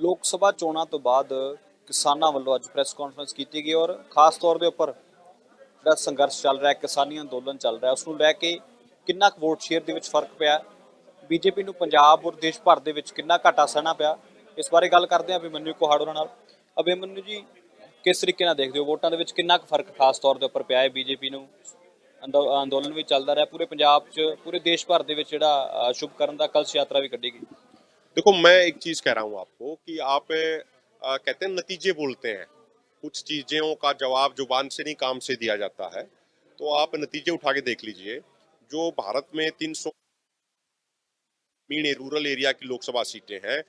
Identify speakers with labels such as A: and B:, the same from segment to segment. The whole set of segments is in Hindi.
A: ਲੋਕ ਸਭਾ ਚੋਣਾਂ ਤੋਂ ਬਾਅਦ ਕਿਸਾਨਾਂ ਵੱਲੋਂ ਅੱਜ ਪ੍ਰੈਸ ਕਾਨਫਰੰਸ ਕੀਤੀ ਗਈ ਔਰ ਖਾਸ ਤੌਰ ਦੇ ਉੱਪਰ ਜਿਹੜਾ ਸੰਘਰਸ਼ ਚੱਲ ਰਿਹਾ, ਕਿਸਾਨੀ ਅੰਦੋਲਨ ਚੱਲ ਰਿਹਾ, ਉਸ ਨੂੰ ਲੈ ਕੇ ਕਿੰਨਾ ਕੁ ਵੋਟ ਸ਼ੇਅਰ ਦੇ ਵਿੱਚ ਫਰਕ ਪਿਆ, ਬੀਜੇਪੀ ਨੂੰ ਪੰਜਾਬ ਔਰ ਦੇਸ਼ ਭਰ ਦੇ ਵਿੱਚ ਕਿੰਨਾ ਘਾਟਾ ਸਹਿਣਾ ਪਿਆ, ਇਸ ਬਾਰੇ ਗੱਲ ਕਰਦੇ ਹਾਂ ਅਭਿਮਨਯੂ ਕੁਹਾੜ ਹੋਰਾਂ ਨਾਲ। ਅਭਿਮਨਯੂ ਜੀ, ਕਿਸ ਤਰੀਕੇ ਨਾਲ ਦੇਖਦੇ ਹੋ ਵੋਟਾਂ ਦੇ ਵਿੱਚ ਕਿੰਨਾ ਕੁ ਫਰਕ ਖਾਸ ਤੌਰ ਦੇ ਉੱਪਰ ਪਿਆ ਹੈ? ਬੀਜੇਪੀ ਨੂੰ ਅੰਦੋਲਨ ਵੀ ਚੱਲਦਾ ਰਿਹਾ ਪੂਰੇ ਪੰਜਾਬ 'ਚ, ਪੂਰੇ ਦੇਸ਼ भर ਦੇ ਵਿੱਚ ਜਿਹੜਾ ਸ਼ੁਭ ਕਰਨ ਦਾ ਕਲਸ਼ यात्रा भी ਕੱਢੀ गई।
B: देखो, मैं एक चीज कह रहा हूं आपको कि आप कहते हैं नतीजे बोलते हैं, कुछ चीजों का जवाब जुबान से नहीं काम से दिया जाता है। तो आप नतीजे उठा के देख लीजिए। जो भारत में 300 रूरल एरिया की लोकसभा सीटें हैं,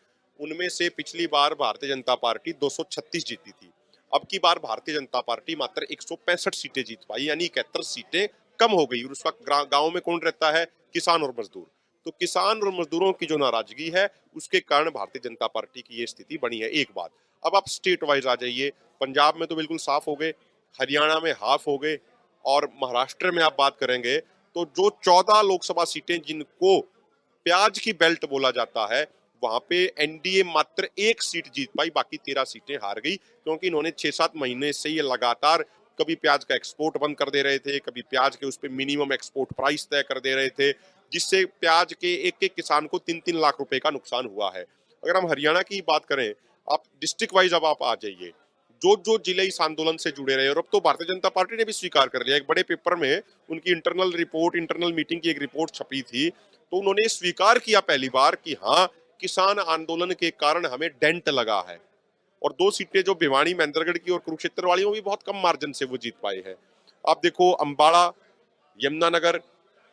B: उनमें से पिछली बार भारतीय जनता पार्टी 236 जीती थी। अब की बार भारतीय जनता पार्टी मात्र 165 सीटें जीत पाई, यानी 71 सीटें कम हो गई। और उस वक्त गांव में कौन रहता है? किसान और मजदूर। तो किसान और मजदूरों की जो नाराजगी है, उसके कारण भारतीय जनता पार्टी की ये स्थिति बनी है। एक बात। अब आप स्टेट वाइज आ जाइए। पंजाब में तो बिल्कुल साफ हो गए, हरियाणा में हाफ हो गए, और महाराष्ट्र में आप बात करेंगे तो जो 14 लोकसभा सीटें जिनको प्याज की बेल्ट बोला जाता है, वहां पे एनडीए मात्र एक सीट जीत पाई, बाकी 13 सीटें हार गई। क्योंकि इन्होंने 6-7 महीने से ये लगातार कभी प्याज का एक्सपोर्ट बंद कर दे रहे थे, कभी प्याज के उस पर मिनिमम एक्सपोर्ट प्राइस तय कर दे रहे थे, जिससे प्याज के एक एक किसान को 3-3 लाख रुपए का नुकसान हुआ है। अगर हम हरियाणा की बात करें, आप डिस्ट्रिक्ट वाइज अब आप आ जाइए, जो जो जिले इस आंदोलन से जुड़े रहे, और अब तो भारतीय जनता पार्टी ने भी स्वीकार कर लिया। एक बड़े पेपर में उनकी इंटरनल रिपोर्ट, इंटरनल मीटिंग की एक रिपोर्ट छपी थी, तो उन्होंने स्वीकार किया पहली बार कि हाँ, किसान आंदोलन के कारण हमें डेंट लगा है। और 2 सीटें जो भिवानी, महेंद्रगढ़ की और कुरुक्षेत्र वाली, वो भी बहुत कम मार्जिन से वो जीत पाए हैं। आप देखो, अंबाला, यमुनानगर,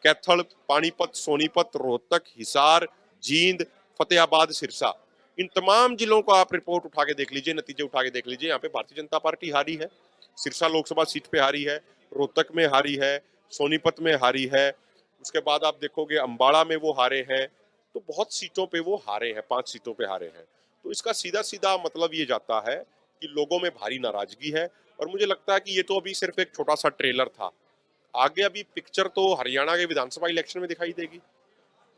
B: कैथल, पानीपत, सोनीपत, रोहतक, हिसार, जींद, फतेहाबाद, सिरसा, इन तमाम जिलों को आप रिपोर्ट उठा के देख लीजिए, नतीजे उठा के देख लीजिए। यहाँ पे भारतीय जनता पार्टी हारी है। सिरसा लोकसभा सीट पे हारी है, रोहतक में हारी है, सोनीपत में हारी है। उसके बाद आप देखोगे अंबाला में वो हारे हैं। तो बहुत सीटों पे वो हारे हैं, 5 सीटों पे हारे हैं। तो इसका सीधा सीधा मतलब ये जाता है कि लोगों में भारी नाराजगी है। और मुझे लगता है कि ये तो अभी सिर्फ एक छोटा सा ट्रेलर था। आगे अभी पिक्चर तो हरियाणा के विधानसभा इलेक्शन में दिखाई देगी।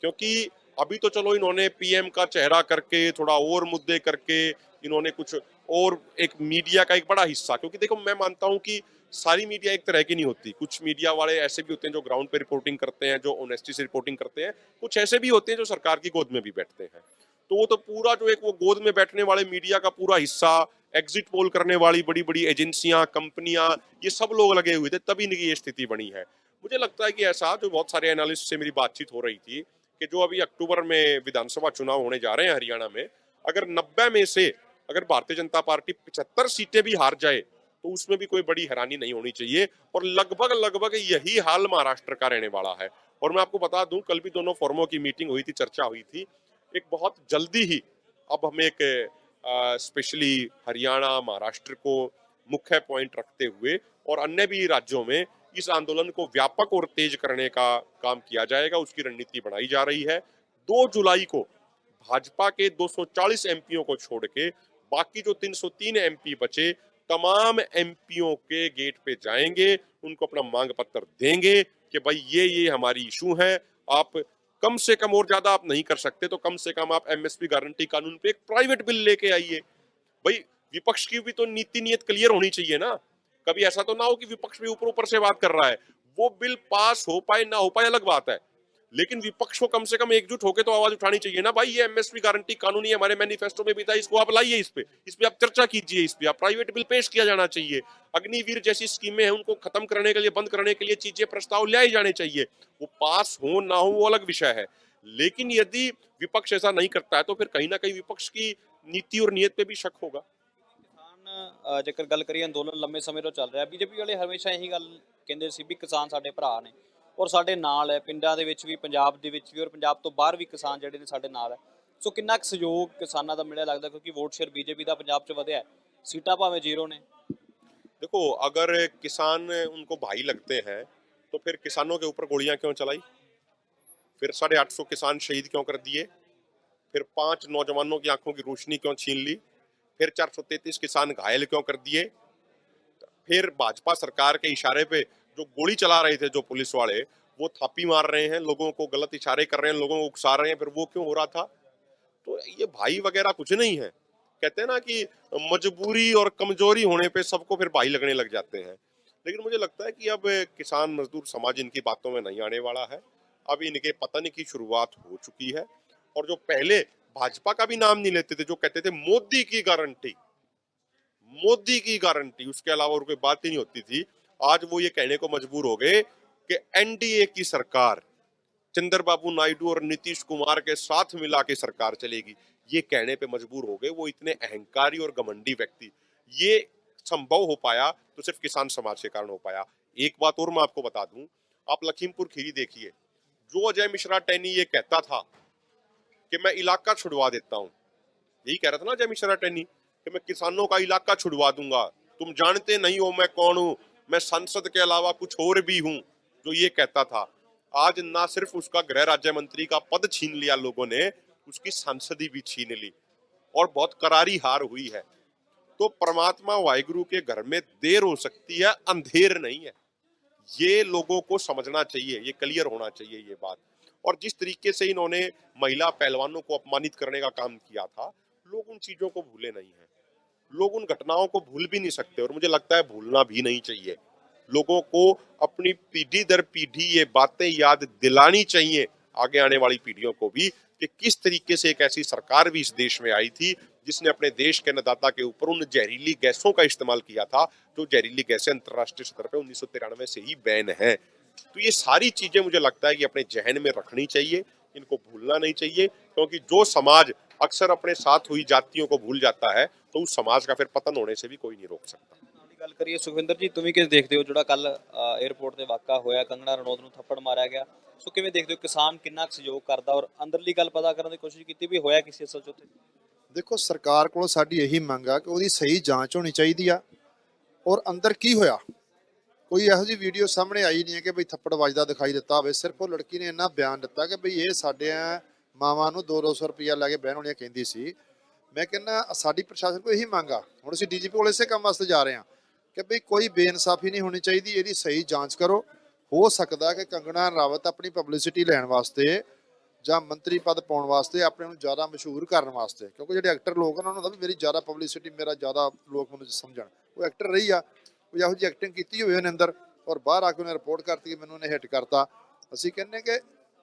B: क्योंकि अभी तो चलो इन्होंने पीएम का चेहरा करके, थोड़ा और मुद्दे करके, इन्होंने कुछ और एक मीडिया का एक बड़ा हिस्सा, क्योंकि देखो, मैं मानता हूं कि सारी मीडिया एक तरह की नहीं होती। कुछ मीडिया वाले ऐसे भी होते हैं जो ग्राउंड पे रिपोर्टिंग करते हैं, जो ऑनेस्टी से रिपोर्टिंग करते हैं। कुछ ऐसे भी होते हैं जो सरकार की गोद में भी बैठते हैं। तो वो तो पूरा जो एक वो गोद में बैठने वाले मीडिया का पूरा हिस्सा, एग्जिट पोल करने वाली बड़ी बड़ी एजेंसियां, कंपनियां, ये सब लोग लगे हुए थे, तभी इनकी ये स्थिति बनी है। मुझे लगता है कि ऐसा, जो बहुत सारे एनालिस्ट से मेरी बातचीत हो रही थी, कि जो अभी अक्टूबर में विधानसभा चुनाव होने जा रहे हैं हरियाणा में, अगर 90 में से अगर भारतीय जनता पार्टी 75 सीटें भी हार जाए, तो उसमें भी कोई बड़ी हैरानी नहीं होनी चाहिए। और लगभग लगभग यही हाल महाराष्ट्र का रहने वाला है। और मैं आपको बता दूं, कल भी दोनों फोरमों की मीटिंग हुई थी, चर्चा हुई थी। एक बहुत जल्दी ही अब हम एक स्पेशली हरियाणा, महाराष्ट्र को मुख्य पॉइंट रखते हुए और अन्य भी राज्यों में इस आंदोलन को व्यापक और तेज करने का काम किया जाएगा, उसकी रणनीति बनाई जा रही है। 2 जुलाई को भाजपा के 240 एमपीओं को छोड़ के बाकी जो 303 एमपी बचे, तमाम एमपीओं के गेट पे जाएंगे, उनको अपना मांग पत्र देंगे कि भाई ये हमारी इशू है। आप कम से कम, और ज्यादा आप नहीं कर सकते, तो कम से कम आप एमएसपी गारंटी कानून पे एक प्राइवेट बिल लेके आइए। भाई, विपक्ष की भी तो नीति नियत क्लियर होनी चाहिए ना। कभी ऐसा तो ना हो कि विपक्ष भी ऊपर ऊपर से बात कर रहा है। वो बिल पास हो पाए ना हो पाए अलग बात है, लेकिन विपक्ष को कम से कम एकजुट होकर तो आवाज उठानी चाहिए ना। भाई, ये एमएसपी गारंटी कानून ही हमारे मैनिफेस्टो में भी था, इसको आप लाइए, इस पे आप चर्चा कीजिए, इस पे आप प्राइवेट बिल पेश किया जाना चाहिए। अग्निवीर जैसी स्कीमें हैं, उनको खत्म करने के लिए, बंद करने के लिए चीजें, प्रस्ताव लाए जाने चाहिए। वो पास हो ना हो वो अलग विषय है, लेकिन यदि विपक्ष ऐसा नहीं करता है, तो फिर कहीं ना कहीं विपक्ष की नीति और नीयत पे भी शक होगा।
A: ਕਿਸਾਨ ਜੇਕਰ ਗੱਲ ਕਰੀਏ, ਅੰਦੋਲਨ ਲੰਮੇ ਸਮੇਂ ਤੋਂ ਚੱਲ ਰਿਹਾ। ਬੀਜੇਪੀ ਵਾਲੇ ਹਮੇਸ਼ਾ ਇਹੀ ਗੱਲ ਕਹਿੰਦੇ ਸੀ ਵੀ ਕਿਸਾਨ ਸਾਡੇ ਭਰਾ ਨੇ ਔਰ ਸਾਡੇ ਨਾਲ ਹੈ, ਪਿੰਡਾਂ ਦੇ ਵਿੱਚ ਵੀ, ਪੰਜਾਬ ਦੇ ਵਿੱਚ ਵੀ, ਔਰ ਪੰਜਾਬ ਤੋਂ ਬਾਹਰ ਵੀ ਕਿਸਾਨ ਜਿਹੜੇ ਨੇ ਸਾਡੇ ਨਾਲ ਹੈ। ਸੋ ਕਿੰਨਾ ਕੁ ਸਹਿਯੋਗ ਕਿਸਾਨਾਂ ਦਾ ਮਿਲਿਆ ਲੱਗਦਾ, ਕਿਉਂਕਿ ਵੋਟ ਸ਼ੇਅਰ ਬੀਜੇਪੀ ਦਾ ਪੰਜਾਬ 'ਚ ਵਧਿਆ, सीटा भावें 0 ने।
B: देखो, अगर किसान उनको भाई लगते हैं, तो फिर किसानों के ऊपर गोलियां क्यों चलाई? फिर 850 किसान शहीद क्यों कर दिए? फिर 5 नौजवानों की आंखों की रोशनी क्यों छीन ली? फिर 433 किसान घायल क्यों कर दिए? फिर भाजपा सरकार के इशारे पे जो गोली चला रहे थे जो पुलिस वाले, वो थापी मार रहे हैं, लोगों को गलत इशारे कर रहे हैं, लोगों को उकसा रहे हैं, फिर वो क्यों हो रहा था? तो ये भाई वगैरह कुछ नहीं है। कहते हैं ना कि मजबूरी और कमजोरी होने पे सबको फिर भाई लगने लग जाते हैं। लेकिन मुझे लगता है कि अब किसान मजदूर समाज इनकी बातों में नहीं आने वाला है। अब इनके पतन की शुरुआत हो चुकी है। और जो पहले भाजपा का भी नाम नहीं लेते थे, जो कहते थे मोदी की गारंटी, मोदी की गारंटी, उसके अलावा और कोई बात ही नहीं होती थी, आज वो ये कहने को मजबूर हो गए कि एनडीए की सरकार, चंद्रबाबू नायडू और नीतीश कुमार के साथ मिला के सरकार चलेगी, ये कहने पे मजबूर हो गए। वो इतने अहंकारी और घमंडी व्यक्ति। ये संभव हो पाया तो सिर्फ किसान समाज के कारण हो पाया। एक बात और मैं आपको बता दूं, आप लखीमपुर खीरी देखिए, जो अजय मिश्रा टैनी ये कहता था कि मैं इलाका छुड़वा देता हूं, यही कह रहा था ना अजय मिश्रा टैनी कि मैं किसानों का इलाका छुड़वा दूंगा, तुम जानते नहीं हो मैं कौन हूं, मैं संसद के अलावा कुछ और भी हूं, जो ये कहता था, आज ना सिर्फ उसका गृह राज्य मंत्री का पद छीन लिया लोगों ने, उसकी सांसदी भी छीन ली और बहुत करारी हार हुई है। तो परमात्मा वाहिगुरु के घर में देर हो सकती है, अंधेर नहीं है। ये लोगों को समझना चाहिए, ये क्लियर होना चाहिए ये बात। और जिस तरीके से इन्होंने महिला पहलवानों को अपमानित करने का काम किया था, लोग उन चीजों को भूले नहीं हैं, लोग उन घटनाओं को भूल भी नहीं सकते और मुझे लगता है भूलना भी नहीं चाहिए। लोगों को अपनी पीढ़ी दर पीढ़ी ये बातें याद दिलानी चाहिए, आगे आने वाली पीढ़ियों को भी, कि किस तरीके से एक ऐसी सरकार भी इस देश में आई थी जिसने अपने देश के अन्नदाता के ऊपर उन जहरीली गैसों का इस्तेमाल किया था, जो जहरीली गैसें अंतर्राष्ट्रीय स्तर पर 1993 से ही बैन है। तो ये सारी चीजें मुझे लगता है कि अपने जहन में रखनी चाहिए, इनको भूलना नहीं चाहिए, क्योंकि जो समाज अक्सर अपने साथ हुई जातियों को भूल जाता है तो उस समाज का फिर पतन होने से भी कोई नहीं रोक सकता।
A: ਗੱਲ ਕਰੀਏ ਸੁਖਵਿੰਦਰ ਜੀ, ਤੁਸੀਂ ਕਿਵੇਂ ਦੇਖਦੇ ਹੋ ਜਿਹੜਾ ਕੱਲ 에ਅਰਪੋਰਟ ਤੇ ਵਾਕਾ ਹੋਇਆ, ਕੰਗਣਾ ਰਣੌਤ ਨੂੰ ਥੱਪੜ ਮਾਰਿਆ ਗਿਆ, ਸੋ ਕਿਵੇਂ ਦੇਖਦੇ ਹੋ? ਕਿਸਾਨ ਕਿੰਨਾ ਸਹਿਯੋਗ ਕਰਦਾ ਔਰ ਅੰਦਰਲੀ ਗੱਲ ਪਤਾ ਕਰਨ ਦੀ ਕੋਸ਼ਿਸ਼ ਕੀਤੀ ਵੀ ਹੋਇਆ ਕਿਸੇ ਅਸਲ 'ਚ ਉੱਥੇ?
C: ਦੇਖੋ, ਸਰਕਾਰ ਕੋਲੋਂ ਸਾਡੀ ਇਹੀ ਮੰਗ ਆ ਕਿ ਉਹਦੀ ਸਹੀ ਜਾਂਚ ਹੋਣੀ ਚਾਹੀਦੀ ਆ ਔਰ ਅੰਦਰ ਕੀ ਹੋਇਆ। ਕੋਈ ਇਹੋ ਜਿਹੀ ਵੀਡੀਓ ਸਾਹਮਣੇ ਆਈ ਨਹੀਂ ਹੈ ਕਿ ਬਈ ਥੱਪੜ ਵੱਜਦਾ ਦਿਖਾਈ ਦਿੱਤਾ ਹੋਵੇ। ਸਿਰਫ ਉਹ ਲੜਕੀ ਨੇ ਇੰਨਾ ਬਿਆਨ ਦਿੱਤਾ ਕਿ ਬਈ ਇਹ ਸਾਡੇ ਮਾਵਾਂ ਨੂੰ 200 ਰੁਪਈਆ ਲੈ ਕੇ ਬਹਿਣ ਵਾਲੀਆਂ ਕਹਿੰਦੀ ਸੀ। ਮੈਂ ਕਹਿੰਦਾ ਸਾਡੀ ਪ੍ਰਸ਼ਾਸਨ ਕੋਲ ਇਹੀ ਮੰਗ ਆ, ਹੁਣ ਅਸੀਂ ਡੀਜੀਪੀ ਕੋਲ ਇਸੇ ਕੰਮ ਵਾਸਤੇ ਜਾ ਰਹੇ ਹਾਂ ਕਿ ਬਈ ਕੋਈ ਬੇਇਨਸਾਫੀ ਨਹੀਂ ਹੋਣੀ ਚਾਹੀਦੀ, ਇਹਦੀ ਸਹੀ ਜਾਂਚ ਕਰੋ। ਹੋ ਸਕਦਾ ਕਿ ਕੰਗਣਾ ਰਣਾਵਤ ਆਪਣੀ ਪਬਲਿਸਿਟੀ ਲੈਣ ਵਾਸਤੇ ਜਾਂ ਮੰਤਰੀ ਪਦ ਪਾਉਣ ਵਾਸਤੇ, ਆਪਣੇ ਨੂੰ ਜ਼ਿਆਦਾ ਮਸ਼ਹੂਰ ਕਰਨ ਵਾਸਤੇ, ਕਿਉਂਕਿ ਜਿਹੜੇ ਐਕਟਰ ਲੋਕ ਉਹਨਾਂ ਨੂੰ ਹੁੰਦਾ ਵੀ ਮੇਰੀ ਜ਼ਿਆਦਾ ਪਬਲਿਸਿਟੀ, ਮੇਰਾ ਜ਼ਿਆਦਾ ਲੋਕ ਮੈਨੂੰ ਸਮਝਣ, ਉਹ ਐਕਟਰ ਰਹੀ ਆ, ਉਹ ਇਹੋ ਜਿਹੀ ਐਕਟਿੰਗ ਕੀਤੀ ਹੋਵੇ ਉਹਨੇ ਅੰਦਰ ਔਰ ਬਾਹਰ ਆ ਕੇ ਉਹਨੇ ਰਿਪੋਰਟ ਕਰਤੀ ਕਿ ਮੈਨੂੰ ਉਹਨੇ ਹਿੱਟ ਕਰਤਾ। ਅਸੀਂ ਕਹਿੰਦੇ ਕਿ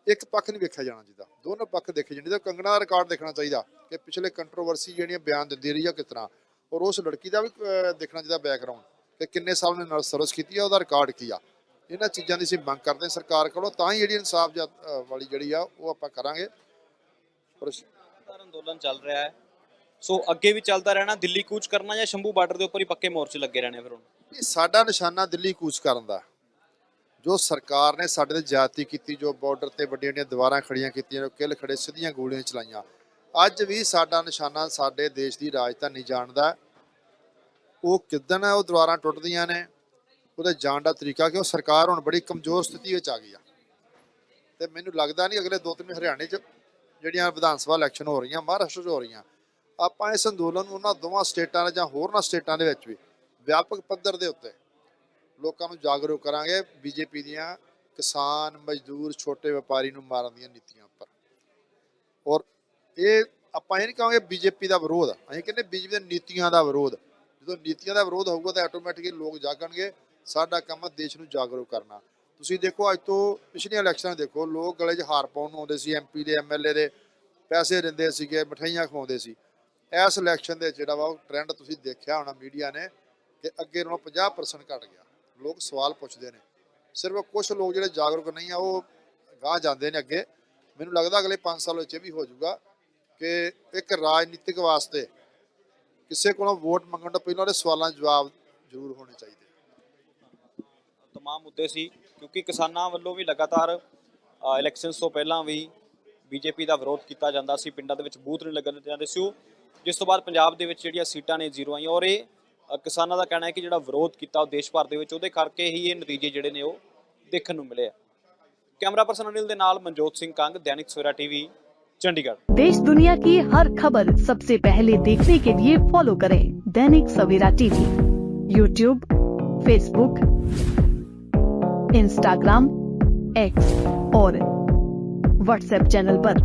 C: ਇੱਕ ਪੱਖ ਨਹੀਂ ਵੇਖਿਆ ਜਾਣਾ ਚਾਹੀਦਾ, ਦੋਨੋਂ ਪੱਖ ਦੇਖੇ ਜਾਣੇ ਚਾਹੀਦੇ। ਕੰਗਣਾ ਦਾ ਰਿਕਾਰਡ ਦੇਖਣਾ ਚਾਹੀਦਾ ਕਿ ਪਿਛਲੇ ਕੰਟਰੋਵਰਸੀ ਜਿਹੜੀਆਂ ਬਿਆਨ ਦਿੰਦੀ ਰਹੀ ਆ ਕਿਸ ਤਰ੍ਹਾਂ, ਔਰ ਉਸ ਲੜਕੀ ਦਾ ਵੀ ਦੇਖਣਾ ਚਾਹੀਦਾ ਬੈਕਗਰਾਊਂਡ ਕਿ ਕਿੰਨੇ ਸਾਲ ਨੇ ਨਾਲ ਸਰਵਿਸ ਕੀਤੀ ਆ, ਉਹਦਾ ਰਿਕਾਰਡ ਕੀ ਆ। ਇਹਨਾਂ ਚੀਜ਼ਾਂ ਦੀ ਅਸੀਂ ਮੰਗ ਕਰਦੇ ਹਾਂ ਸਰਕਾਰ ਕੋਲੋਂ, ਤਾਂ ਹੀ ਜਿਹੜੀ ਇਨਸਾਫ ਵਾਲੀ ਜਿਹੜੀ ਆ ਉਹ ਆਪਾਂ ਕਰਾਂਗੇ।
A: ਅੰਦੋਲਨ ਚੱਲ ਰਿਹਾ ਹੈ, ਸੋ ਅੱਗੇ ਵੀ ਚੱਲਦਾ ਰਹਿਣਾ, ਦਿੱਲੀ ਕੂਚ ਕਰਨਾ ਜਾਂ ਸ਼ੰਭੂ ਬਾਰਡਰ ਦੇ ਉੱਪਰ ਹੀ ਪੱਕੇ ਮੋਰਚੇ ਲੱਗੇ ਰਹਿਣੇ? ਫਿਰ ਹੁਣ
C: ਸਾਡਾ ਨਿਸ਼ਾਨਾ ਦਿੱਲੀ ਕੂਚ ਕਰਨ ਦਾ। ਜੋ ਸਰਕਾਰ ਨੇ ਸਾਡੇ ਤੇ ਜ਼ਿਆਦਤੀ ਕੀਤੀ, ਜੋ ਬਾਰਡਰ ਤੇ ਵੱਡੀਆਂ ਵੱਡੀਆਂ ਦੀਵਾਰਾਂ ਖੜੀਆਂ ਕੀਤੀਆਂ, ਜੋ ਕਿੱਲ ਖੜੇ ਸਿੱਧੀਆਂ ਗੋਲੀਆਂ ਚਲਾਈਆਂ, ਅੱਜ ਵੀ ਸਾਡਾ ਨਿਸ਼ਾਨਾ ਸਾਡੇ ਦੇਸ਼ ਦੀ ਰਾਜਧਾਨੀ ਜਾਣਦਾ। ਉਹ ਕਿੱਦਣ ਉਹ ਦੀਵਾਰਾਂ ਟੁੱਟਦੀਆਂ ਨੇ, ਉਹਦੇ ਜਾਣ ਦਾ ਤਰੀਕਾ ਕਿ ਉਹ ਸਰਕਾਰ ਹੁਣ ਬੜੀ ਕਮਜ਼ੋਰ ਸਥਿਤੀ ਵਿੱਚ ਆ ਗਈ ਆ। ਤੇ ਮੈਨੂੰ ਲੱਗਦਾ ਨਹੀਂ ਅਗਲੇ 2-3 ਹਰਿਆਣੇ 'ਚ ਜਿਹੜੀਆਂ ਵਿਧਾਨ ਸਭਾ ਇਲੈਕਸ਼ਨ ਹੋ ਰਹੀਆਂ, ਮਹਾਰਾਸ਼ਟਰ 'ਚ ਹੋ ਰਹੀਆਂ, ਆਪਾਂ ਇਸ ਅੰਦੋਲਨ ਨੂੰ ਉਹਨਾਂ ਦੋਵਾਂ ਸਟੇਟਾਂ ਦੇ ਜਾਂ ਹੋਰਨਾਂ ਸਟੇਟਾਂ ਦੇ ਵਿੱਚ ਵੀ ਵਿਆਪਕ ਪੱਧਰ ਦੇ ਉੱਤੇ ਲੋਕਾਂ ਨੂੰ ਜਾਗਰੂਕ ਕਰਾਂਗੇ ਬੀਜੇਪੀ ਦੀਆਂ ਕਿਸਾਨ, ਮਜ਼ਦੂਰ, ਛੋਟੇ ਵਪਾਰੀ ਨੂੰ ਮਾਰਨ ਦੀਆਂ ਨੀਤੀਆਂ ਉੱਪਰ। ਔਰ ਇਹ ਆਪਾਂ ਇਹ ਨਹੀਂ ਕਹਾਂਗੇ ਬੀਜੇਪੀ ਦਾ ਵਿਰੋਧ, ਅਸੀਂ ਕਹਿੰਦੇ ਬੀਜੇਪੀ ਦੀਆਂ ਨੀਤੀਆਂ ਦਾ ਵਿਰੋਧ। ਜਦੋਂ ਨੀਤੀਆਂ ਦਾ ਵਿਰੋਧ ਹੋਊਗਾ ਤਾਂ ਆਟੋਮੈਟਿਕਲੀ ਲੋਕ ਜਾਗਣਗੇ। ਸਾਡਾ ਕੰਮ ਹੈ ਦੇਸ਼ ਨੂੰ ਜਾਗਰੂਕ ਕਰਨਾ। ਤੁਸੀਂ ਦੇਖੋ, ਅੱਜ ਤੋਂ ਪਿਛਲੀਆਂ ਇਲੈਕਸ਼ਨਾਂ ਦੇਖੋ, ਲੋਕ ਗਲੇ 'ਚ ਹਾਰ ਪਾਉਣ ਨੂੰ ਆਉਂਦੇ ਸੀ, ਐਮਪੀ ਦੇ ਐਮਐਲਏ ਦੇ ਪੈਸੇ ਦਿੰਦੇ ਸੀਗੇ, ਮਠਿਆਈਆਂ ਖਵਾਉਂਦੇ ਸੀ। ਇਸ ਇਲੈਕਸ਼ਨ ਦੇ ਜਿਹੜਾ ਵਾ ਉਹ ਟ੍ਰੈਂਡ ਤੁਸੀਂ ਦੇਖਿਆ ਹੋਣਾ ਮੀਡੀਆ ਨੇ ਕਿ ਅੱਗੇ ਨਾਲੋਂ 50% ਘਟ ਗਿਆ। ਲੋਕ ਸਵਾਲ ਪੁੱਛਦੇ ਨੇ, ਸਿਰਫ ਕੁਝ ਲੋਕ ਜਿਹੜੇ ਜਾਗਰੂਕ ਨਹੀਂ ਆ ਉਹ ਗਾਂਹ ਜਾਂਦੇ ਨੇ ਅੱਗੇ। ਮੈਨੂੰ ਲੱਗਦਾ ਅਗਲੇ 5 ਸਾਲ ਵਿੱਚ ਇਹ ਵੀ ਹੋ ਜਾਊਗਾ ਕਿ ਇੱਕ ਰਾਜਨੀਤਿਕ ਵਾਸਤੇ ਕਿਸੇ ਕੋਲੋਂ ਵੋਟ ਮੰਗਣ ਤੋਂ ਪਹਿਲਾਂ ਉਹਦੇ ਸਵਾਲਾਂ ਦੇ ਜਵਾਬ ਜ਼ਰੂਰ ਹੋਣੇ ਚਾਹੀਦੇ।
A: तमाम मुद्दे सी, क्योंकि किसानां ਵੱਲੋਂ ਵੀ ਲਗਾਤਾਰ ਇਲੈਕਸ਼ਨਸ ਤੋਂ ਪਹਿਲਾਂ ਵੀ ਬੀਜੇਪੀ ਦਾ ਵਿਰੋਧ ਕੀਤਾ ਜਾਂਦਾ ਸੀ, ਪਿੰਡਾਂ ਦੇ ਵਿੱਚ ਬੂਥ ਨਹੀਂ ਲੱਗਣ ਦਿੱਤੇ ਜਾਂਦੇ ਸੀ, ਜਿਸ ਤੋਂ ਬਾਅਦ ਪੰਜਾਬ ਦੇ ਵਿੱਚ ਜਿਹੜੀਆਂ ਸੀਟਾਂ ਨੇ ਜ਼ੀਰੋ ਆਈਆਂ। ਔਰ ਇਹ ਕਿਸਾਨਾਂ ਦਾ ਕਹਿਣਾ ਹੈ ਕਿ ਜਿਹੜਾ ਵਿਰੋਧ ਕੀਤਾ ਉਹ ਦੇਸ਼ ਭਰ ਦੇ ਵਿੱਚ, ਉਹਦੇ ਕਰਕੇ ਹੀ ਇਹ ਨਤੀਜੇ ਜਿਹੜੇ ਨੇ ਉਹ ਦੇਖਣ ਨੂੰ ਮਿਲੇ ਆ। कैमरा पर्सन अनिल दे नाल मनजोत सिंह कंग, दैनिक सवेरा टीवी, चंडीगढ़।
D: देश दुनिया की हर खबर सबसे पहले देखने के लिए फॉलो करें Dainik Savera TV, YouTube, Facebook, Instagram, X और व्हाट्सएप चैनल पर।